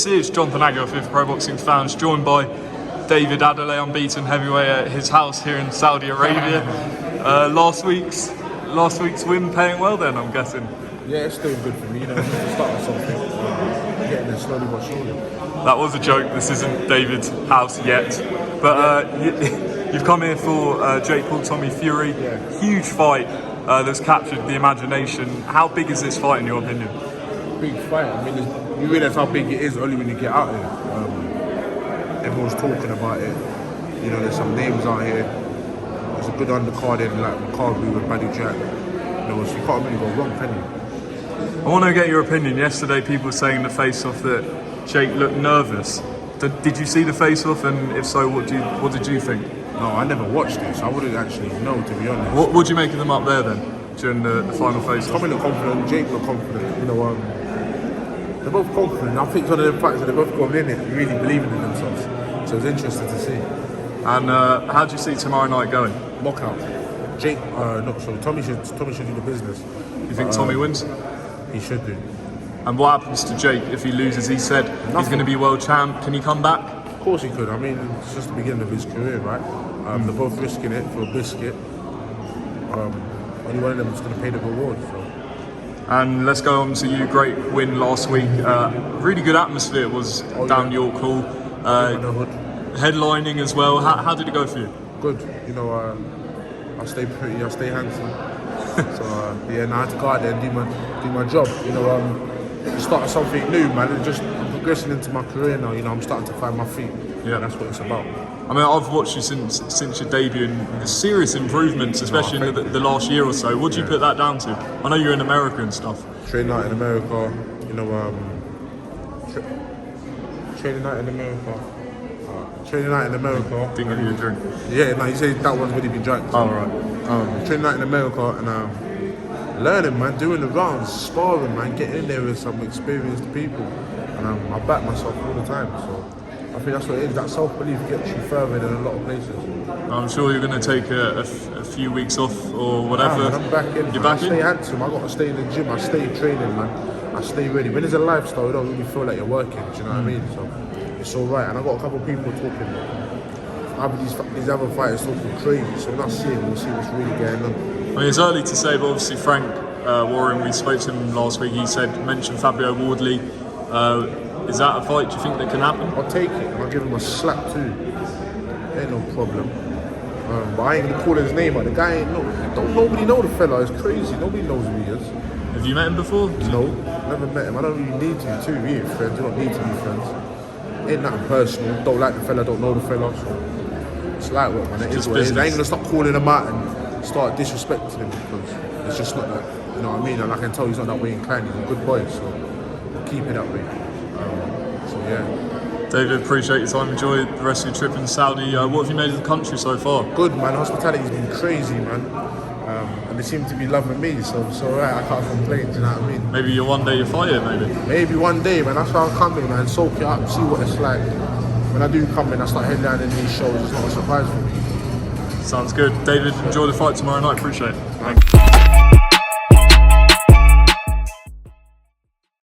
This is Jonathan Agger of Fifth Pro Boxing Fans, joined by David Adeleye, unbeaten heavyweight at his house here in Saudi Arabia. Last week's win paying well then, I'm guessing. Yeah, it's doing good for me. You know, to start with something, getting there slowly but surely. That was a joke. This isn't David's house yet, but you've come here for Jake Paul, Tommy Fury. Yeah. Huge fight that's captured the imagination. How big is this fight in your opinion? Big fight. I mean, you realise how big it is only when you get out here. Everyone's talking about it. You know, there's some names out here. There's a good undercard in like McCarvey with Buddy Jack. You know, so you can't really go wrong, can you? I want to get your opinion. Yesterday, people were saying in the face-off that Jake looked nervous. Did you see the face-off, and if so, what did you think? No, I never watched it, so I wouldn't actually know, to be honest. What would you make of them up there then, during the final face-off? Tommy looked confident, Jake looked confident. You know, they're both confident. I think one of the facts that they're both going in it, really believing in themselves. So it's interesting to see. And how do you see tomorrow night going? Knockout. Jake, Tommy should do the business. You think Tommy wins? He should do. And what happens to Jake if he loses? He said he's going to be world champ. Can he come back? Of course he could. I mean, it's just the beginning of his career, right? They're both risking it for a biscuit. Only one of them is going to pay the reward. So. And let's go on to you. Great win last week. Really good atmosphere was down York Hall. Headlining as well. How did it go for you? Good. You know, I stay pretty. I stay handsome. So now I had to go out there and do my job. You know, starting something new, man. And just progressing into my career now. You know, I'm starting to find my feet. Yeah, that's what it's about. I mean, I've watched you since your debut, and the serious improvements, especially in the last year or so. What do you put that down to? I know you're in America and stuff. Training out in America, you know, training out in America. Didn't give you a drink. Yeah, no, you say that one's already been drank. So. Oh, right. Training out in America and learning, man, doing the rounds, sparring, man, getting in there with some experienced people. And I back myself all the time, so. I think that's what it is. That self-belief gets you further than a lot of places. I'm sure you're going to take a few weeks off or whatever. Yeah, man, I'm back in. You're back in? I stay handsome. I got to stay in the gym. I stay training, man. I stay ready. When it's a lifestyle, you don't really feel like you're working. Do you know what I mean? So it's all right. And I got a couple of people talking. These other fighters talking crazy. So when I see it, we'll see what's really going on. I mean, it's early to say, but obviously Frank Warren, we spoke to him last week. He mentioned Fabio Wardley. Is that a fight do you think that can happen? I'll take it. I'll give him a slap too. Ain't no problem. But I ain't gonna call his name out. The guy ain't nobody know the fella. It's crazy. Nobody knows who he is. Have you met him before? No, never met him. I don't really need to. We ain't friends. We don't need to be friends. Ain't nothing personal. Don't like the fella. Don't know the fella. So it's like what, man. It is what it is. I ain't gonna stop calling him out and start disrespecting him because it's just not that. You know what I mean? And I can tell he's not that way inclined. He's a good boy. So keep it that way. Yeah. David, appreciate your time. Enjoy the rest of your trip in Saudi. What have you made of the country so far? Good, man. Hospitality's been crazy, man. And they seem to be loving me, so it's alright. I can't complain. Do you know what I mean? Maybe one day you're fired, maybe. Maybe one day, man. That's why I'm coming, man. Soak it up, see what it's like. When I do come in, I start headlining these shows. It's not a surprise for me. Sounds good. David, enjoy the fight tomorrow night. Appreciate it. Thanks.